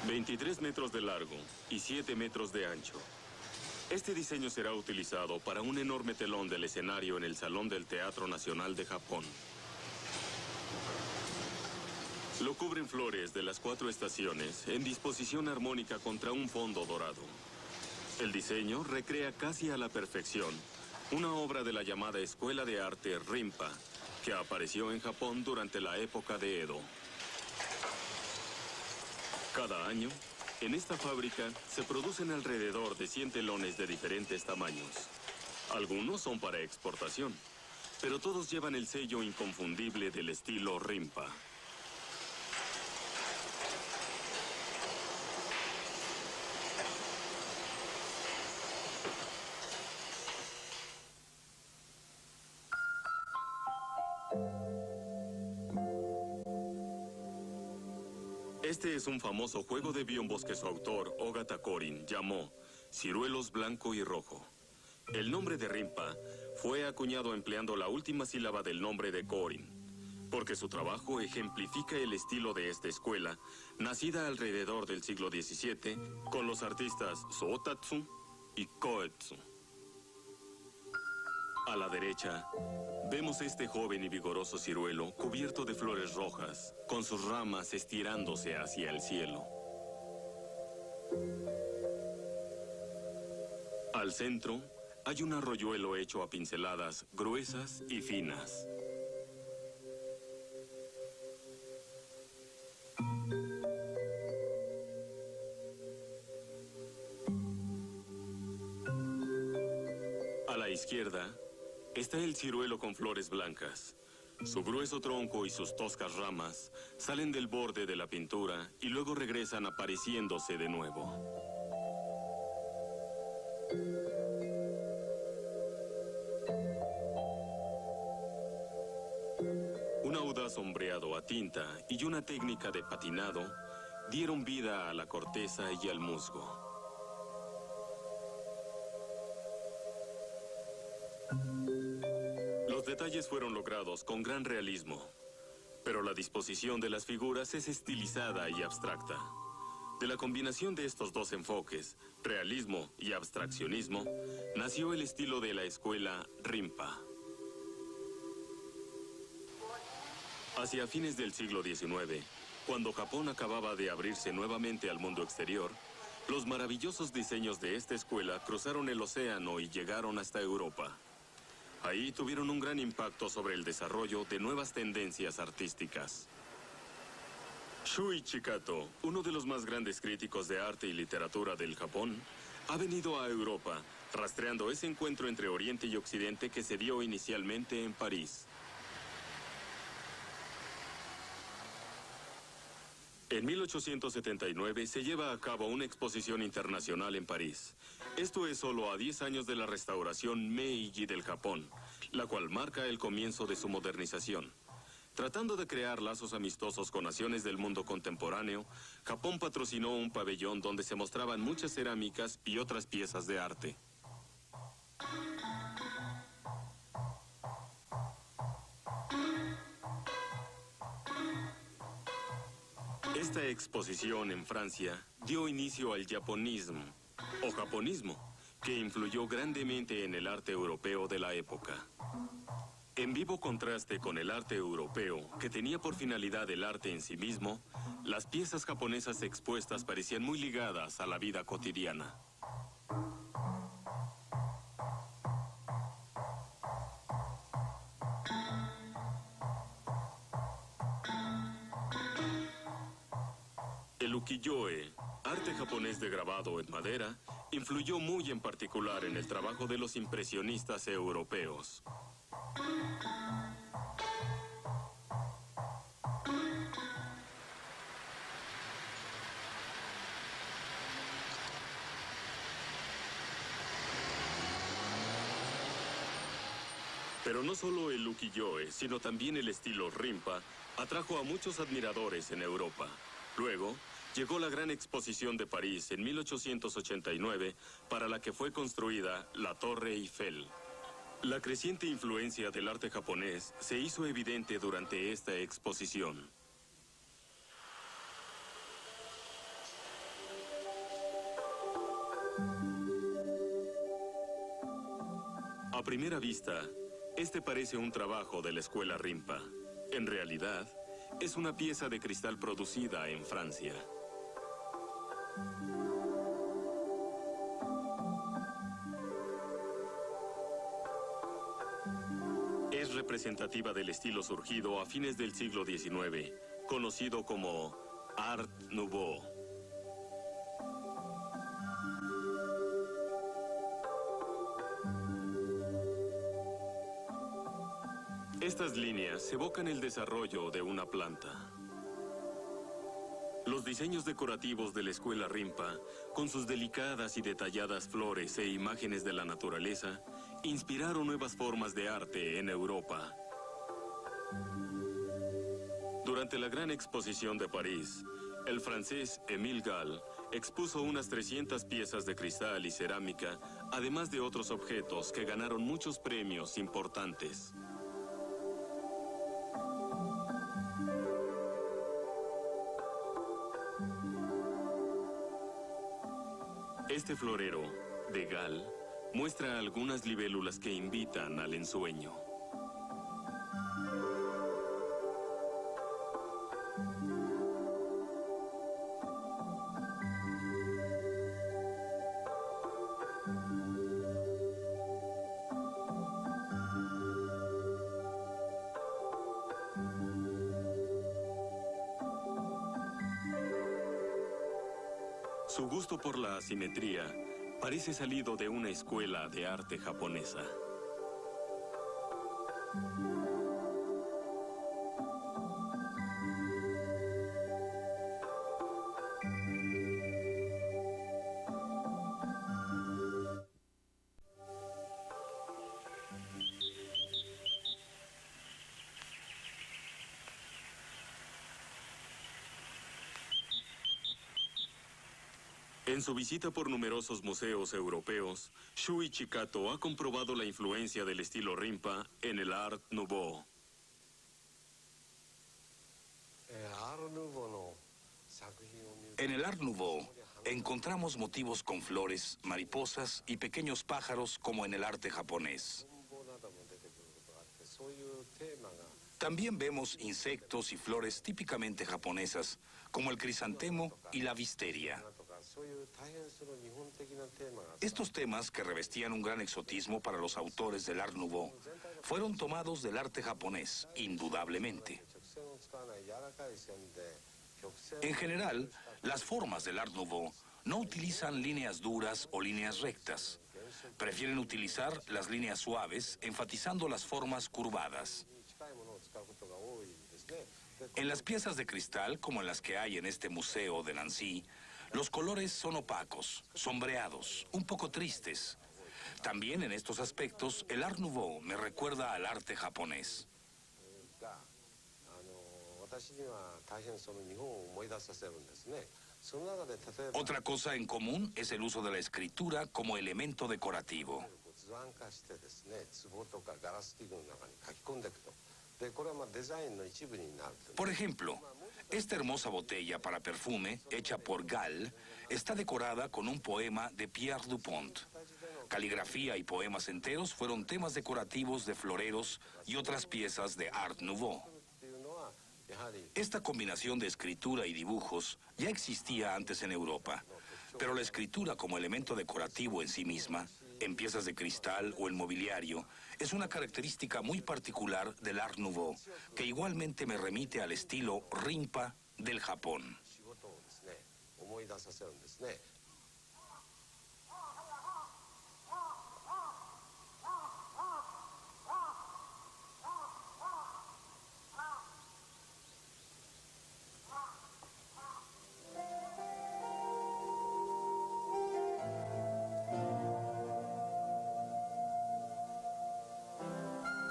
23 metros de largo y 7 metros de ancho. Este diseño será utilizado para un enorme telón del escenario en el Salón del Teatro Nacional de Japón. Lo cubren flores de las 4 estaciones en disposición armónica contra un fondo dorado. El diseño recrea casi a la perfección una obra de la llamada Escuela de Arte Rinpa, que apareció en Japón durante la época de Edo. Cada año, en esta fábrica se producen alrededor de 100 telones de diferentes tamaños. Algunos son para exportación, pero todos llevan el sello inconfundible del estilo Rinpa. Este es un famoso juego de biombos que su autor, Ogata Korin, llamó Ciruelos Blanco y Rojo. El nombre de Rinpa fue acuñado empleando la última sílaba del nombre de Korin, porque su trabajo ejemplifica el estilo de esta escuela, nacida alrededor del siglo XVII, con los artistas Sotatsu y Koetsu. A la derecha, vemos este joven y vigoroso ciruelo cubierto de flores rojas, con sus ramas estirándose hacia el cielo. Al centro, hay un arroyuelo hecho a pinceladas gruesas y finas. A la izquierda, está el ciruelo con flores blancas. Su grueso tronco y sus toscas ramas salen del borde de la pintura y luego regresan apareciéndose de nuevo. Un audaz sombreado a tinta y una técnica de patinado dieron vida a la corteza y al musgo. Los detalles fueron logrados con gran realismo, pero la disposición de las figuras es estilizada y abstracta. De la combinación de estos dos enfoques, realismo y abstraccionismo, nació el estilo de la escuela Rinpa. Hacia fines del siglo XIX, cuando Japón acababa de abrirse nuevamente al mundo exterior, los maravillosos diseños de esta escuela cruzaron el océano y llegaron hasta Europa. Ahí tuvieron un gran impacto sobre el desarrollo de nuevas tendencias artísticas. Shuichi Kato, uno de los más grandes críticos de arte y literatura del Japón, ha venido a Europa, rastreando ese encuentro entre Oriente y Occidente que se dio inicialmente en París. En 1879 se lleva a cabo una exposición internacional en París. Esto es solo a 10 años de la restauración Meiji del Japón, la cual marca el comienzo de su modernización. Tratando de crear lazos amistosos con naciones del mundo contemporáneo, Japón patrocinó un pabellón donde se mostraban muchas cerámicas y otras piezas de arte. Esta exposición en Francia dio inicio al japonismo, o japonismo, que influyó grandemente en el arte europeo de la época. En vivo contraste con el arte europeo, que tenía por finalidad el arte en sí mismo, las piezas japonesas expuestas parecían muy ligadas a la vida cotidiana. El ukiyo-e, arte japonés de grabado en madera, influyó muy en particular en el trabajo de los impresionistas europeos. Pero no solo el ukiyo-e, sino también el estilo Rinpa, atrajo a muchos admiradores en Europa. Luego, llegó la Gran Exposición de París en 1889, para la que fue construida la Torre Eiffel. La creciente influencia del arte japonés se hizo evidente durante esta exposición. A primera vista, este parece un trabajo de la escuela Rimpa. En realidad, es una pieza de cristal producida en Francia. Es representativa del estilo surgido a fines del siglo XIX, conocido como Art Nouveau. Estas líneas evocan el desarrollo de una planta. Los diseños decorativos de la escuela Rimpa, con sus delicadas y detalladas flores e imágenes de la naturaleza, inspiraron nuevas formas de arte en Europa. Durante la Gran Exposición de París, el francés Émile Gall expuso unas 300 piezas de cristal y cerámica, además de otros objetos que ganaron muchos premios importantes. Este florero, de Gall, muestra algunas libélulas que invitan al ensueño. Su gusto por la asimetría parece salido de una escuela de arte japonesa. En su visita por numerosos museos europeos, Shuichi Kato ha comprobado la influencia del estilo Rimpa en el Art Nouveau. En el Art Nouveau encontramos motivos con flores, mariposas y pequeños pájaros como en el arte japonés. También vemos insectos y flores típicamente japonesas, como el crisantemo y la wisteria. Estos temas, que revestían un gran exotismo para los autores del Art Nouveau, fueron tomados del arte japonés, indudablemente. En general, las formas del Art Nouveau no utilizan líneas duras o líneas rectas. Prefieren utilizar las líneas suaves, enfatizando las formas curvadas. En las piezas de cristal, como en las que hay en este museo de Nancy, los colores son opacos, sombreados, un poco tristes. También en estos aspectos, el Art Nouveau me recuerda al arte japonés. Otra cosa en común es el uso de la escritura como elemento decorativo. Por ejemplo, esta hermosa botella para perfume, hecha por Gall, está decorada con un poema de Pierre Dupont. Caligrafía y poemas enteros fueron temas decorativos de floreros y otras piezas de Art Nouveau. Esta combinación de escritura y dibujos ya existía antes en Europa, pero la escritura como elemento decorativo en sí misma, en piezas de cristal o en mobiliario, es una característica muy particular del Art Nouveau, que igualmente me remite al estilo Rimpa del Japón.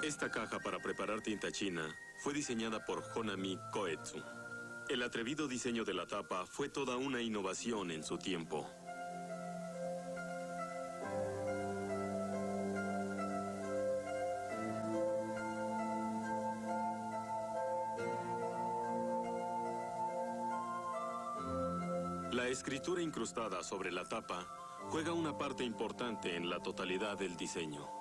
Esta caja para preparar tinta china fue diseñada por Honami Koetsu. El atrevido diseño de la tapa fue toda una innovación en su tiempo. La escritura incrustada sobre la tapa juega una parte importante en la totalidad del diseño.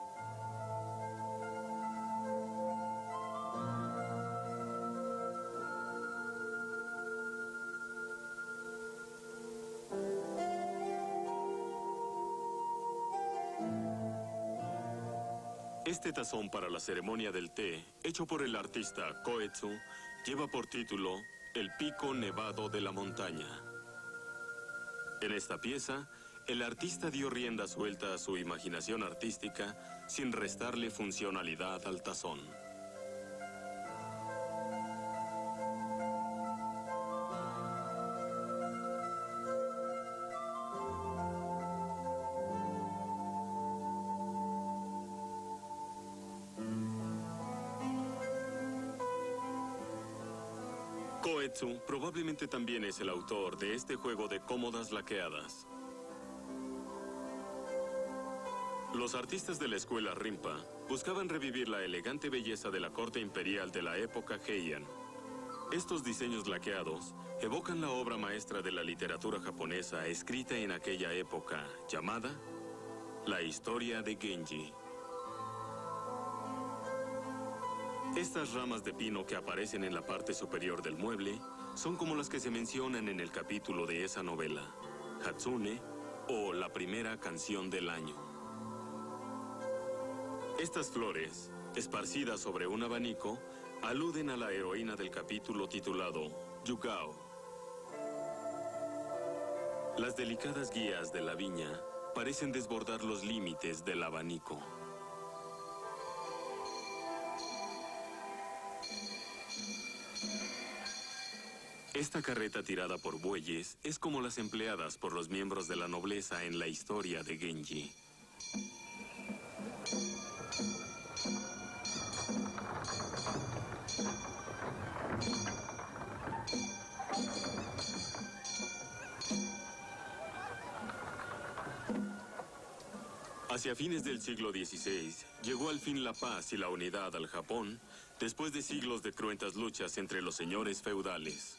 Este tazón para la ceremonia del té, hecho por el artista Koetsu, lleva por título El Pico Nevado de la Montaña. En esta pieza, el artista dio rienda suelta a su imaginación artística sin restarle funcionalidad al tazón. Koetsu probablemente también es el autor de este juego de cómodas laqueadas. Los artistas de la escuela Rinpa buscaban revivir la elegante belleza de la corte imperial de la época Heian. Estos diseños laqueados evocan la obra maestra de la literatura japonesa escrita en aquella época, llamada La Historia de Genji. Estas ramas de pino que aparecen en la parte superior del mueble son como las que se mencionan en el capítulo de esa novela, Hatsune o La Primera Canción del Año. Estas flores, esparcidas sobre un abanico, aluden a la heroína del capítulo titulado Yugao. Las delicadas guías de la viña parecen desbordar los límites del abanico. Esta carreta tirada por bueyes es como las empleadas por los miembros de la nobleza en la historia de Genji. Hacia fines del siglo XVI, llegó al fin la paz y la unidad al Japón, después de siglos de cruentas luchas entre los señores feudales.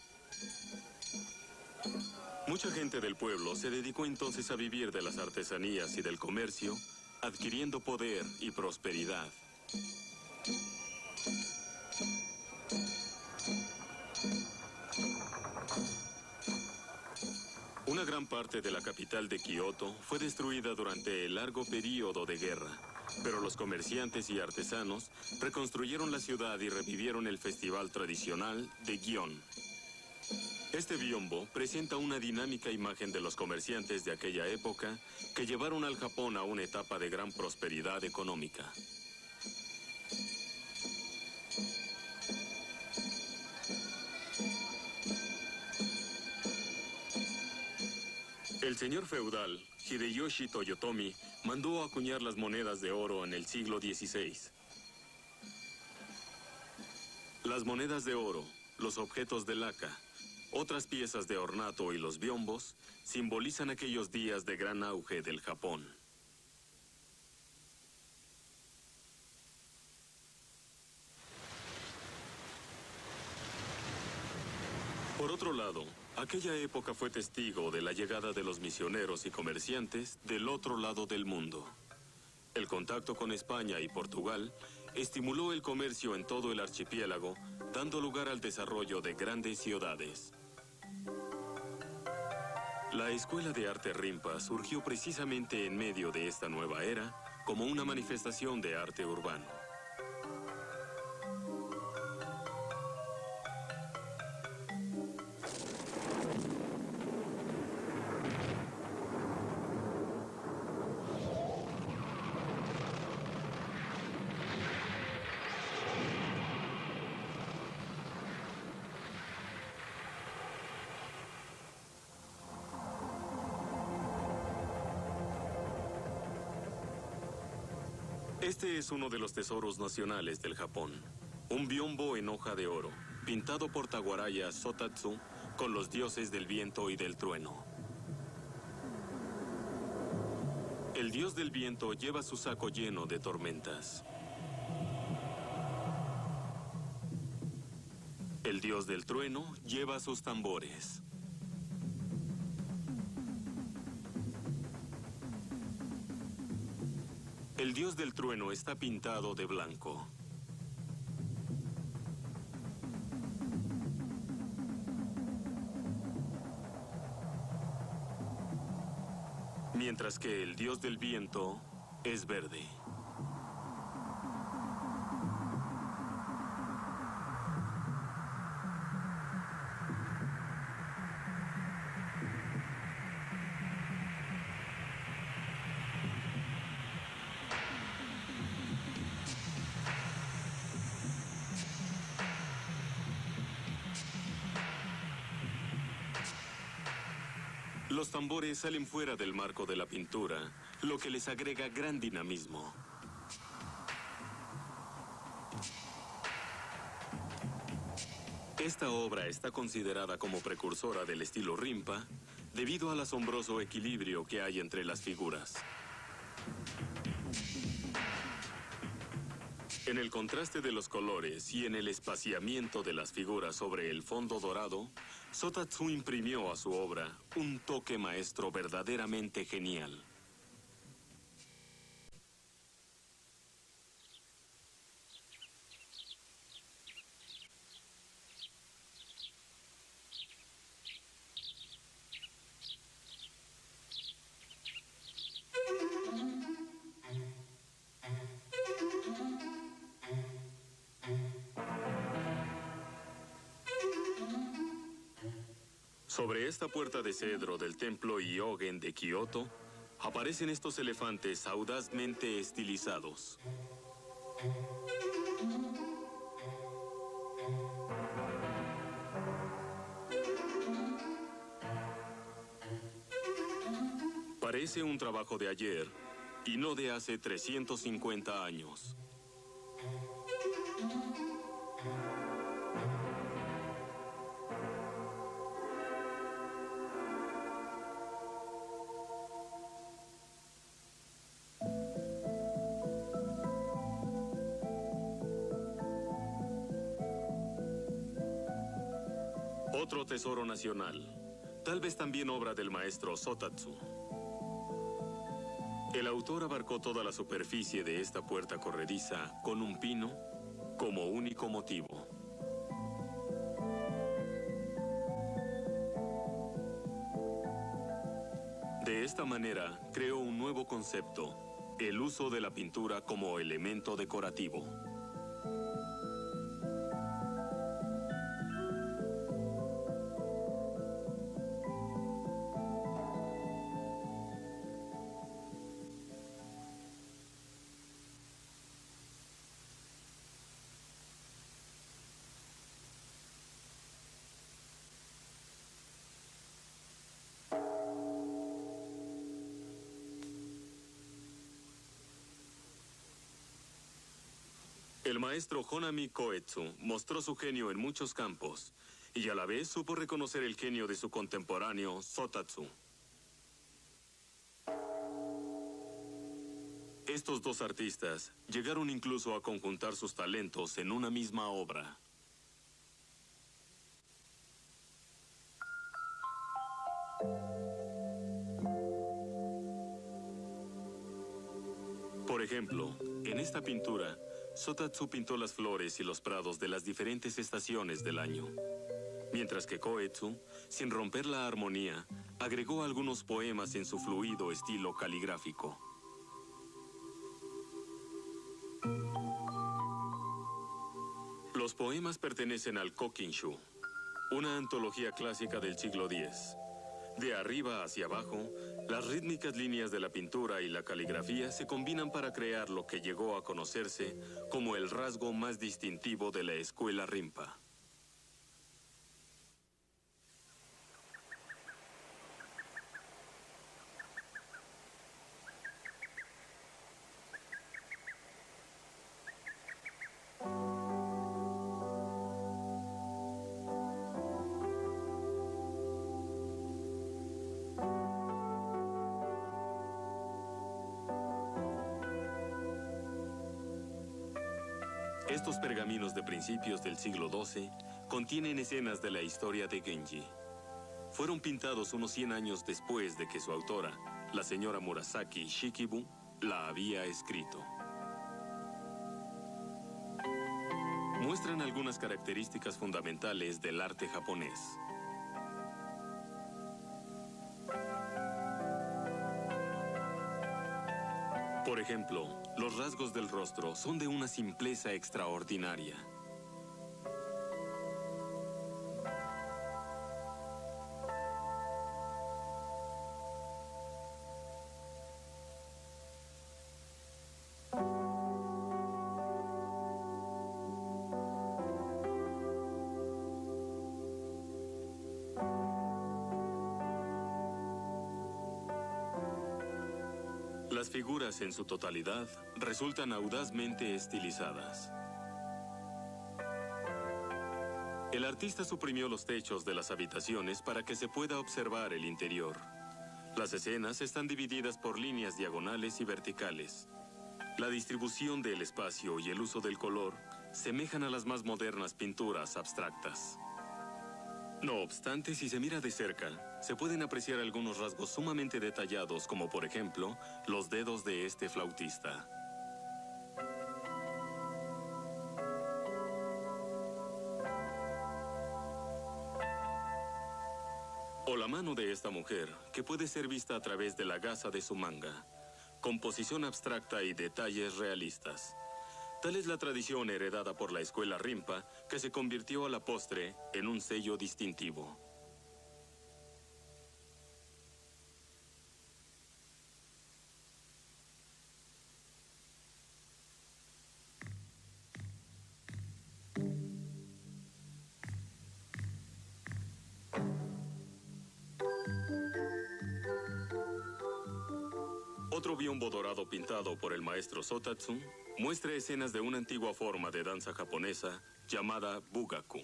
Mucha gente del pueblo se dedicó entonces a vivir de las artesanías y del comercio, adquiriendo poder y prosperidad. Una gran parte de la capital de Kioto fue destruida durante el largo período de guerra, pero los comerciantes y artesanos reconstruyeron la ciudad y revivieron el festival tradicional de Gion. Este biombo presenta una dinámica imagen de los comerciantes de aquella época que llevaron al Japón a una etapa de gran prosperidad económica. El señor feudal, Hideyoshi Toyotomi, mandó acuñar las monedas de oro en el siglo XVI. Las monedas de oro, los objetos de laca, otras piezas de ornato y los biombos simbolizan aquellos días de gran auge del Japón. Por otro lado, aquella época fue testigo de la llegada de los misioneros y comerciantes del otro lado del mundo. El contacto con España y Portugal estimuló el comercio en todo el archipiélago, dando lugar al desarrollo de grandes ciudades. La Escuela de Arte Rinpa surgió precisamente en medio de esta nueva era como una manifestación de arte urbano. Este es uno de los tesoros nacionales del Japón. Un biombo en hoja de oro, pintado por Tawaraya Sotatsu con los dioses del viento y del trueno. El dios del viento lleva su saco lleno de tormentas. El dios del trueno lleva sus tambores. El dios del trueno está pintado de blanco. Mientras que el dios del viento es verde. Los tambores salen fuera del marco de la pintura, lo que les agrega gran dinamismo. Esta obra está considerada como precursora del estilo Rimpa debido al asombroso equilibrio que hay entre las figuras. En el contraste de los colores y en el espaciamiento de las figuras sobre el fondo dorado, Sotatsu imprimió a su obra un toque maestro verdaderamente genial. Sobre esta puerta de cedro del templo Iogen de Kioto, aparecen estos elefantes audazmente estilizados. Parece un trabajo de ayer y no de hace 350 años. Otro tesoro nacional, tal vez también obra del maestro Sotatsu. El autor abarcó toda la superficie de esta puerta corrediza con un pino como único motivo. De esta manera, creó un nuevo concepto, el uso de la pintura como elemento decorativo. El maestro Honami Koetsu mostró su genio en muchos campos y a la vez supo reconocer el genio de su contemporáneo Sotatsu. Estos dos artistas llegaron incluso a conjuntar sus talentos en una misma obra. Por ejemplo, en esta pintura, Sotatsu pintó las flores y los prados de las diferentes estaciones del año, mientras que Koetsu, sin romper la armonía, agregó algunos poemas en su fluido estilo caligráfico. Los poemas pertenecen al Kokinshu, una antología clásica del siglo X. De arriba hacia abajo, las rítmicas líneas de la pintura y la caligrafía se combinan para crear lo que llegó a conocerse como el rasgo más distintivo de la escuela Rimpa. Estos pergaminos de principios del siglo XII contienen escenas de la historia de Genji. Fueron pintados unos 100 años después de que su autora, la señora Murasaki Shikibu, la había escrito. Muestran algunas características fundamentales del arte japonés. Por ejemplo, los rasgos del rostro son de una simpleza extraordinaria. Las figuras en su totalidad resultan audazmente estilizadas. El artista suprimió los techos de las habitaciones para que se pueda observar el interior. Las escenas están divididas por líneas diagonales y verticales. La distribución del espacio y el uso del color semejan a las más modernas pinturas abstractas. No obstante, si se mira de cerca, se pueden apreciar algunos rasgos sumamente detallados, como por ejemplo, los dedos de este flautista. O la mano de esta mujer, que puede ser vista a través de la gasa de su manga. Composición abstracta y detalles realistas. Tal es la tradición heredada por la escuela Rinpa, que se convirtió a la postre en un sello distintivo. Otro biombo dorado pintado por el maestro Sotatsu muestra escenas de una antigua forma de danza japonesa llamada bugaku.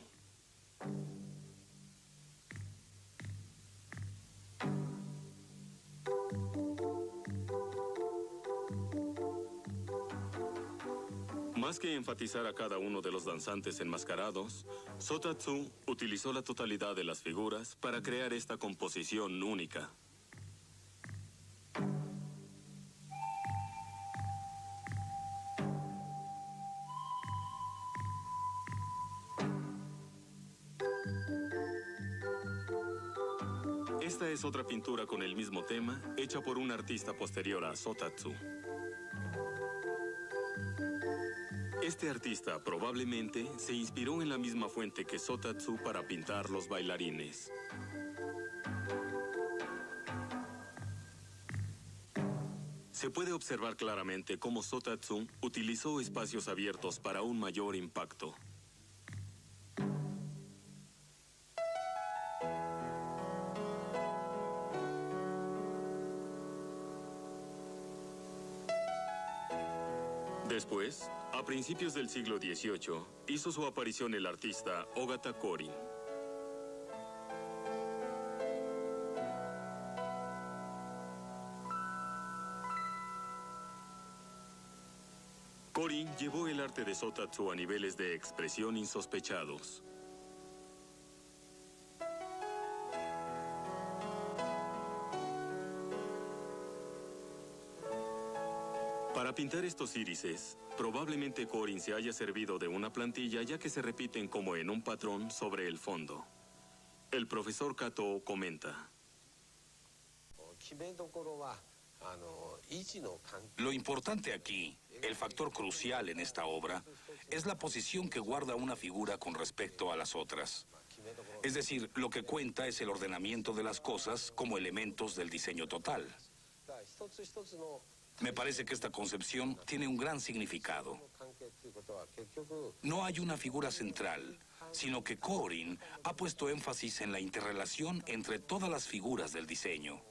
Más que enfatizar a cada uno de los danzantes enmascarados, Sotatsu utilizó la totalidad de las figuras para crear esta composición única. Esta es otra pintura con el mismo tema, hecha por un artista posterior a Sotatsu. Este artista probablemente se inspiró en la misma fuente que Sotatsu para pintar los bailarines. Se puede observar claramente cómo Sotatsu utilizó espacios abiertos para un mayor impacto. Después, a principios del siglo XVIII, hizo su aparición el artista Ogata Korin. Korin llevó el arte de Sotatsu a niveles de expresión insospechados. Para pintar estos írises, probablemente Korin se haya servido de una plantilla ya que se repiten como en un patrón sobre el fondo. El profesor Kato comenta: Lo importante aquí, el factor crucial en esta obra, es la posición que guarda una figura con respecto a las otras. Es decir, lo que cuenta es el ordenamiento de las cosas como elementos del diseño total. Me parece que esta concepción tiene un gran significado. No hay una figura central, sino que Korin ha puesto énfasis en la interrelación entre todas las figuras del diseño.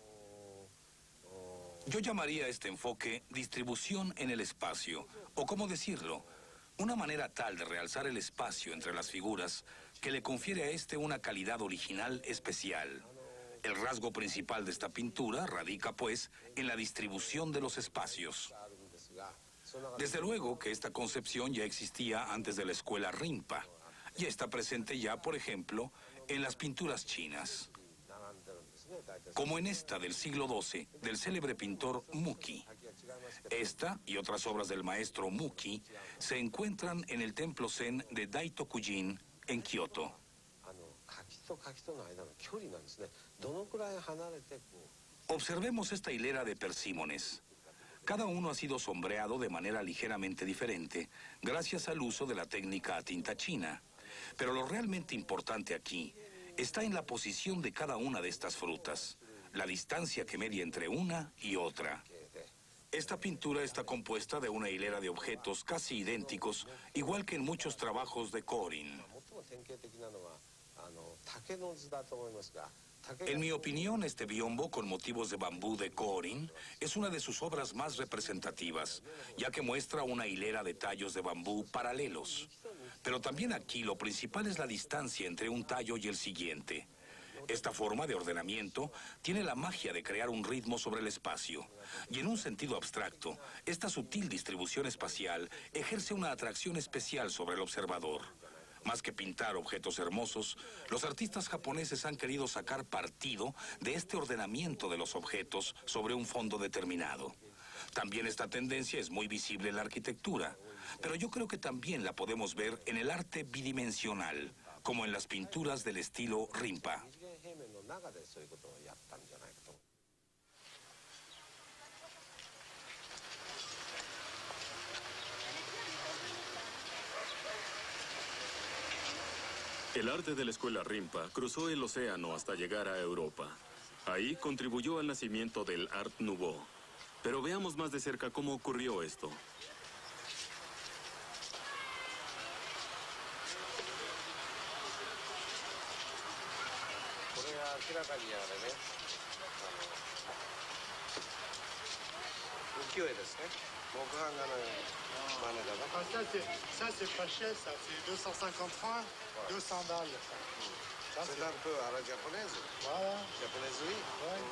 Yo llamaría a este enfoque distribución en el espacio, o cómo decirlo, una manera tal de realzar el espacio entre las figuras que le confiere a este una calidad original especial. El rasgo principal de esta pintura radica, pues, en la distribución de los espacios. Desde luego que esta concepción ya existía antes de la escuela Rinpa, y está presente ya, por ejemplo, en las pinturas chinas. Como en esta del siglo XII, del célebre pintor Muki. Esta y otras obras del maestro Muki se encuentran en el templo Zen de Daitokujin, en Kioto. Observemos esta hilera de persímones. Cada uno ha sido sombreado de manera ligeramente diferente, gracias al uso de la técnica a tinta china. Pero lo realmente importante aquí está en la posición de cada una de estas frutas, la distancia que media entre una y otra. Esta pintura está compuesta de una hilera de objetos casi idénticos, igual que en muchos trabajos de Korin. En mi opinión, este biombo con motivos de bambú de Korin es una de sus obras más representativas, ya que muestra una hilera de tallos de bambú paralelos. Pero también aquí lo principal es la distancia entre un tallo y el siguiente. Esta forma de ordenamiento tiene la magia de crear un ritmo sobre el espacio. Y en un sentido abstracto, esta sutil distribución espacial ejerce una atracción especial sobre el observador. Más que pintar objetos hermosos, los artistas japoneses han querido sacar partido de este ordenamiento de los objetos sobre un fondo determinado. También esta tendencia es muy visible en la arquitectura, pero yo creo que también la podemos ver en el arte bidimensional, como en las pinturas del estilo Rimpa. El arte de la escuela Rimpa cruzó el océano hasta llegar a Europa. Ahí contribuyó al nacimiento del Art Nouveau. Pero veamos más de cerca cómo ocurrió esto. Ça c'est pas cher, ça c'est 250 francs, 200 balles. C'est un peu à la japonaise. Voilà. Japonaise, oui. Ouais.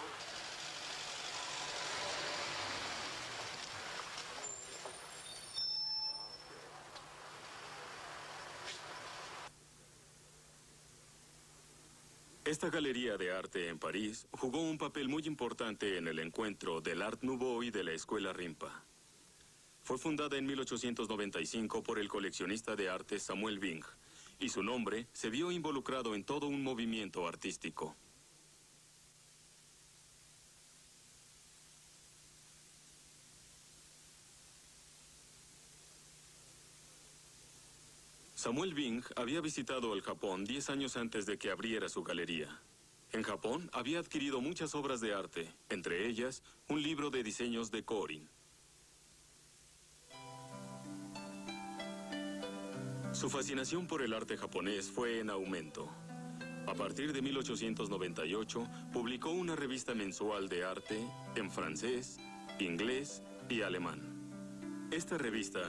Esta galería de arte en París jugó un papel muy importante en el encuentro del Art Nouveau y de la escuela Rimpa. Fue fundada en 1895 por el coleccionista de arte Samuel Bing, y su nombre se vio involucrado en todo un movimiento artístico. Samuel Bing había visitado el Japón 10 años antes de que abriera su galería. En Japón había adquirido muchas obras de arte, entre ellas un libro de diseños de Korin. Su fascinación por el arte japonés fue en aumento. A partir de 1898, publicó una revista mensual de arte en francés, inglés y alemán. Esta revista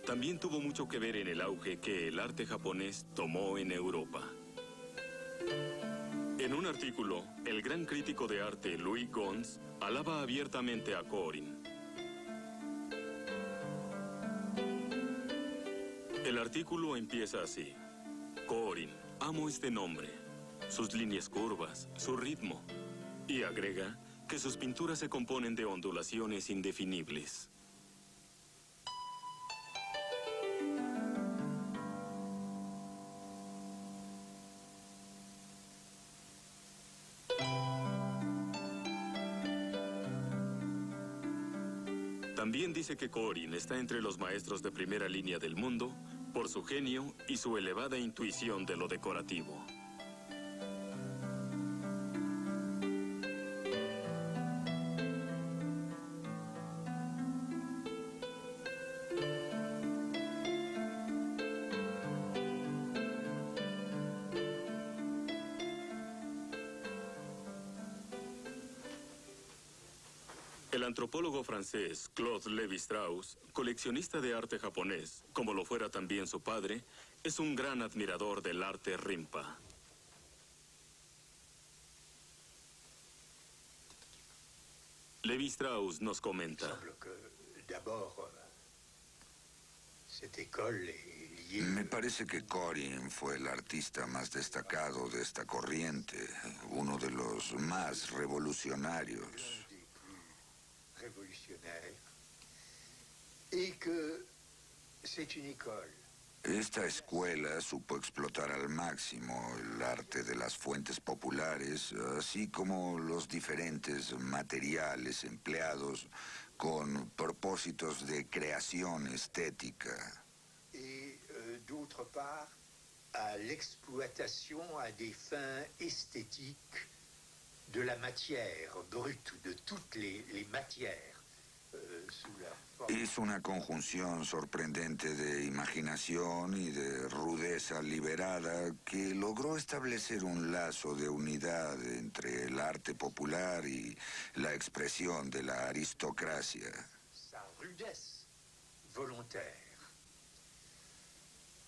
también tuvo mucho que ver en el auge que el arte japonés tomó en Europa. En un artículo, el gran crítico de arte Louis Gons alaba abiertamente a Korin. El artículo empieza así: Korin, amo este nombre, sus líneas curvas, su ritmo. Y agrega que sus pinturas se componen de ondulaciones indefinibles. También dice que Korin está entre los maestros de primera línea del mundo por su genio y su elevada intuición de lo decorativo. El antropólogo francés Claude Lévi-Strauss, coleccionista de arte japonés, como lo fuera también su padre, es un gran admirador del arte Rimpa. Lévi-Strauss nos comenta: Me parece que Korin fue el artista más destacado de esta corriente, uno de los más revolucionarios. Esta escuela supo explotar al máximo el arte de las fuentes populares, así como los diferentes materiales empleados con propósitos de creación estética. D'autre part, à l'exploitation à des fins esthétiques de la matière brute, de toutes les matières, sous la forme. Es una conjunción sorprendente de imaginación y de rudeza liberada que logró establecer un lazo de unidad entre el arte popular y la expresión de la aristocracia. Sa rudesse volontaire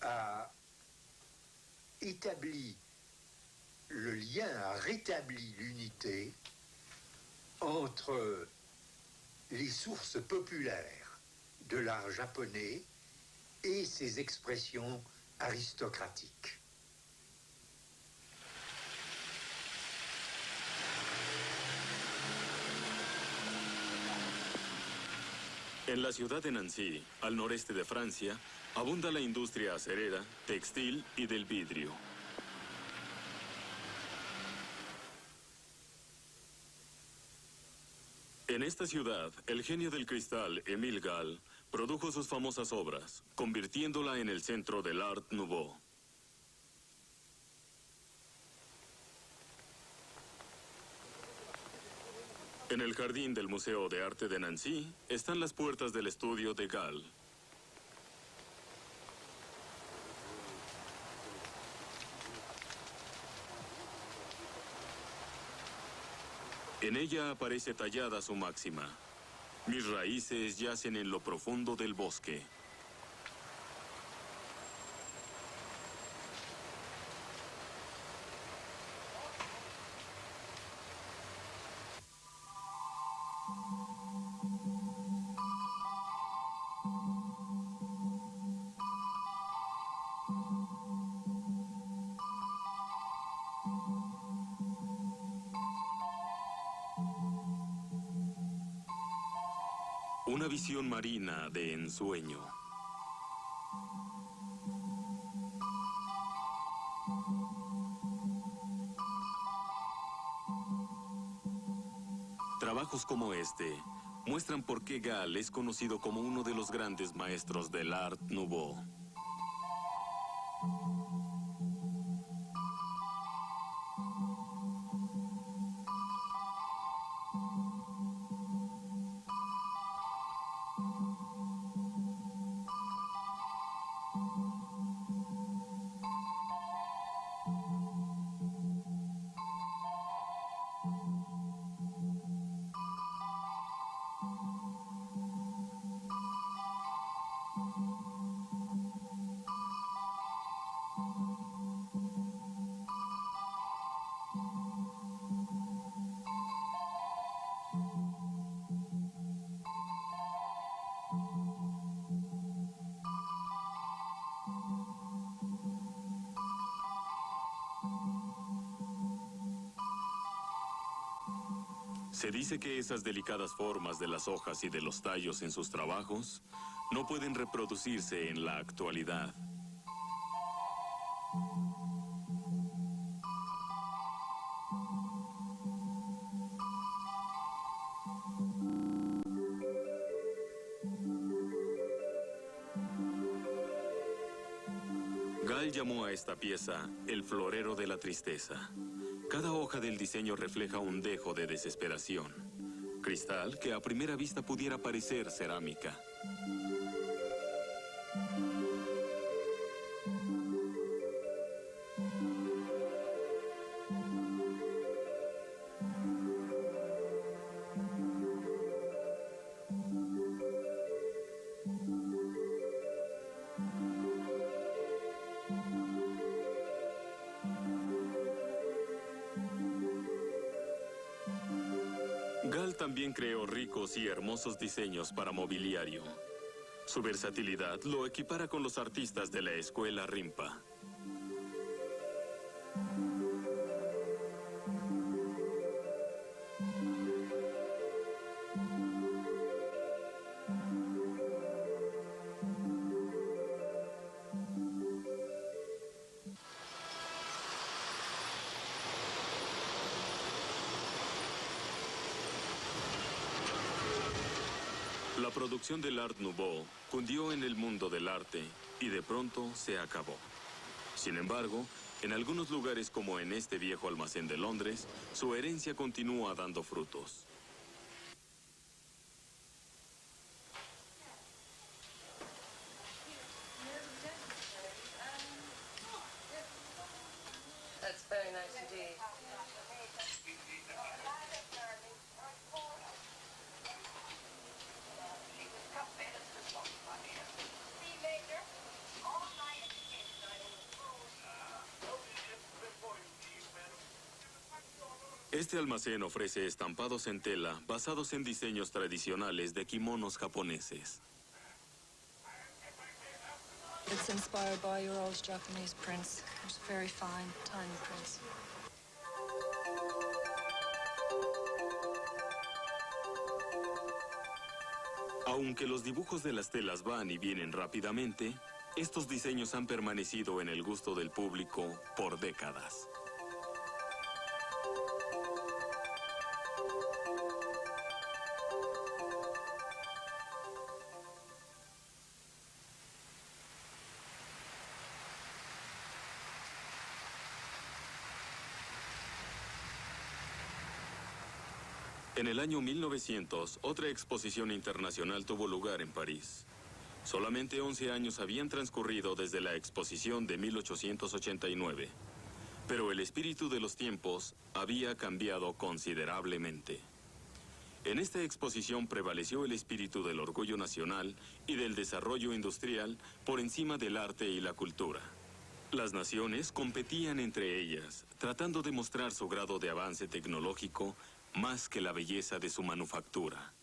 a établi le lien, a rétabli l'unité entre les sources populaires de l'art japonais et ses expressions aristocratiques. En la ciudad de Nancy, al noreste de Francia, abunda la industria acerera, textil y del vidrio. En esta ciudad, el genio del cristal, Émile Gall, produjo sus famosas obras, convirtiéndola en el centro del Art Nouveau. En el jardín del Museo de Arte de Nancy están las puertas del estudio de Gall. En ella aparece tallada su máxima: mis raíces yacen en lo profundo del bosque. Una visión marina de ensueño. Trabajos como este muestran por qué Gall es conocido como uno de los grandes maestros del Art Nouveau. Se dice que esas delicadas formas de las hojas y de los tallos en sus trabajos no pueden reproducirse en la actualidad. Gall llamó a esta pieza el florero de la tristeza. Cada hoja del diseño refleja un dejo de desesperación. Cristal que a primera vista pudiera parecer cerámica. Gall también creó ricos y hermosos diseños para mobiliario. Su versatilidad lo equipara con los artistas de la escuela Rimpa. La producción del Art Nouveau cundió en el mundo del arte y de pronto se acabó. Sin embargo, en algunos lugares como en este viejo almacén de Londres, su herencia continúa dando frutos. Este almacén ofrece estampados en tela basados en diseños tradicionales de kimonos japoneses. It's inspired by your old Japanese prints. It's very fine, tiny prints. Aunque los dibujos de las telas van y vienen rápidamente, estos diseños han permanecido en el gusto del público por décadas. En el año 1900, otra exposición internacional tuvo lugar en París. Solamente 11 años habían transcurrido desde la exposición de 1889, pero el espíritu de los tiempos había cambiado considerablemente. En esta exposición prevaleció el espíritu del orgullo nacional y del desarrollo industrial por encima del arte y la cultura. Las naciones competían entre ellas, tratando de mostrar su grado de avance tecnológico más que la belleza de su manufactura.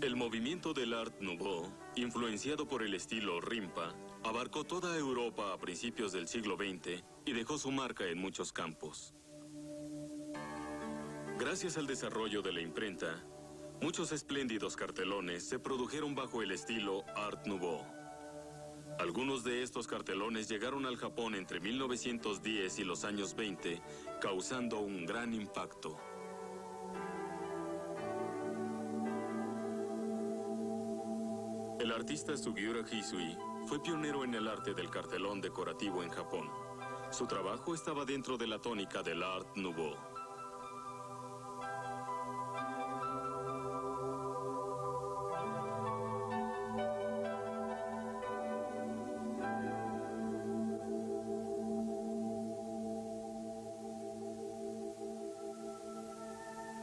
El movimiento del Art Nouveau, influenciado por el estilo Rimpa, abarcó toda Europa a principios del siglo XX y dejó su marca en muchos campos. Gracias al desarrollo de la imprenta, muchos espléndidos cartelones se produjeron bajo el estilo Art Nouveau. Algunos de estos cartelones llegaron al Japón entre 1910 y los años 20, causando un gran impacto. El artista Sugiura Hisui fue pionero en el arte del cartelón decorativo en Japón. Su trabajo estaba dentro de la tónica del Art Nouveau.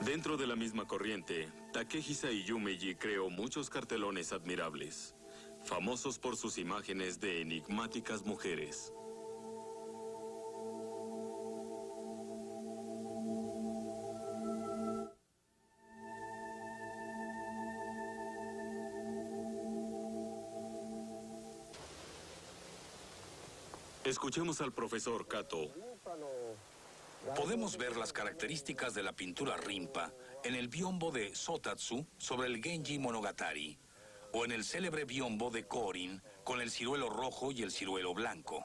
Dentro de la misma corriente, Takehisa Yumeji creó muchos cartelones admirables, famosos por sus imágenes de enigmáticas mujeres. Escuchemos al profesor Kato. Podemos ver las características de la pintura Rimpa en el biombo de Sotatsu sobre el Genji Monogatari, o en el célebre biombo de Korin con el ciruelo rojo y el ciruelo blanco.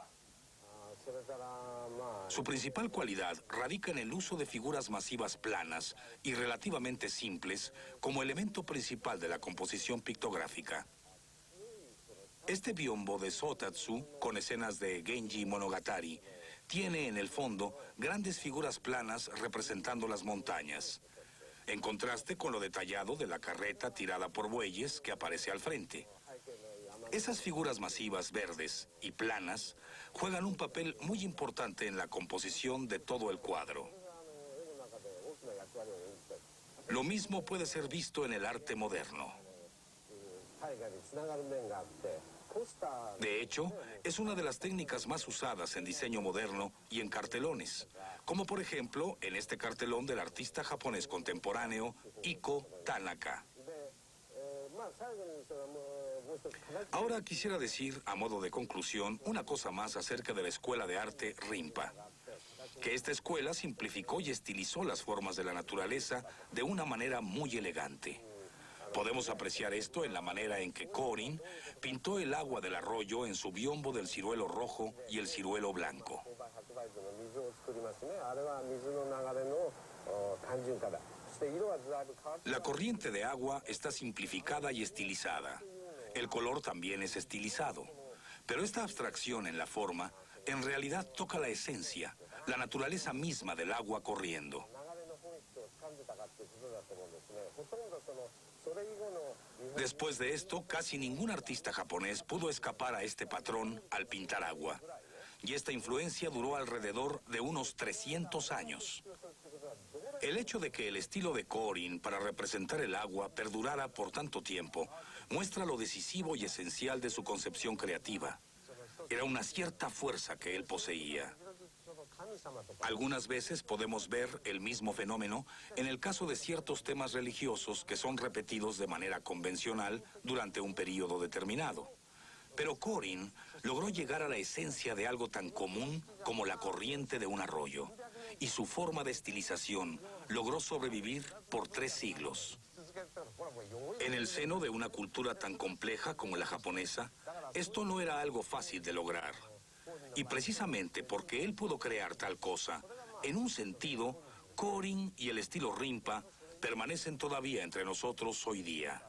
Su principal cualidad radica en el uso de figuras masivas planas y relativamente simples como elemento principal de la composición pictográfica. Este biombo de Sotatsu, con escenas de Genji Monogatari, tiene en el fondo grandes figuras planas representando las montañas, en contraste con lo detallado de la carreta tirada por bueyes que aparece al frente. Esas figuras masivas verdes y planas juegan un papel muy importante en la composición de todo el cuadro. Lo mismo puede ser visto en el arte moderno. De hecho, es una de las técnicas más usadas en diseño moderno y en cartelones, como por ejemplo en este cartelón del artista japonés contemporáneo Iko Tanaka. Ahora quisiera decir, a modo de conclusión, una cosa más acerca de la escuela de arte Rimpa, que esta escuela simplificó y estilizó las formas de la naturaleza de una manera muy elegante. Podemos apreciar esto en la manera en que Korin pintó el agua del arroyo en su biombo del ciruelo rojo y el ciruelo blanco. La corriente de agua está simplificada y estilizada. El color también es estilizado. Pero esta abstracción en la forma, en realidad toca la esencia, la naturaleza misma del agua corriendo. Después de esto, casi ningún artista japonés pudo escapar a este patrón al pintar agua. Y esta influencia duró alrededor de unos 300 años. El hecho de que el estilo de Corin para representar el agua perdurara por tanto tiempo muestra lo decisivo y esencial de su concepción creativa. Era una cierta fuerza que él poseía. Algunas veces podemos ver el mismo fenómeno en el caso de ciertos temas religiosos que son repetidos de manera convencional durante un periodo determinado. Pero Corin logró llegar a la esencia de algo tan común como la corriente de un arroyo, y su forma de estilización logró sobrevivir por 3 siglos. En el seno de una cultura tan compleja como la japonesa, esto no era algo fácil de lograr. Y precisamente porque él pudo crear tal cosa, en un sentido, Corin y el estilo Rinpa permanecen todavía entre nosotros hoy día.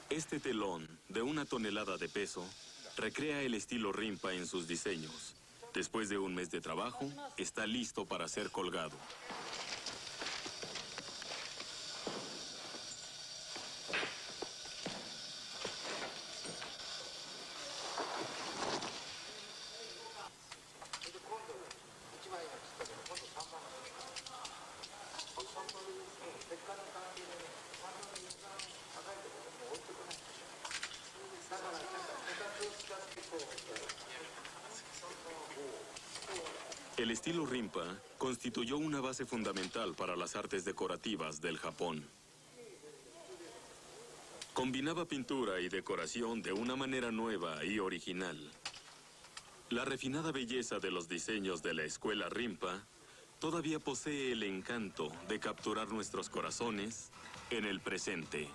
Este telón, de 1 tonelada de peso, recrea el estilo Rinpa en sus diseños. Después de un mes de trabajo, está listo para ser colgado. El estilo Rinpa constituyó una base fundamental para las artes decorativas del Japón. Combinaba pintura y decoración de una manera nueva y original. La refinada belleza de los diseños de la escuela Rinpa todavía posee el encanto de capturar nuestros corazones en el presente.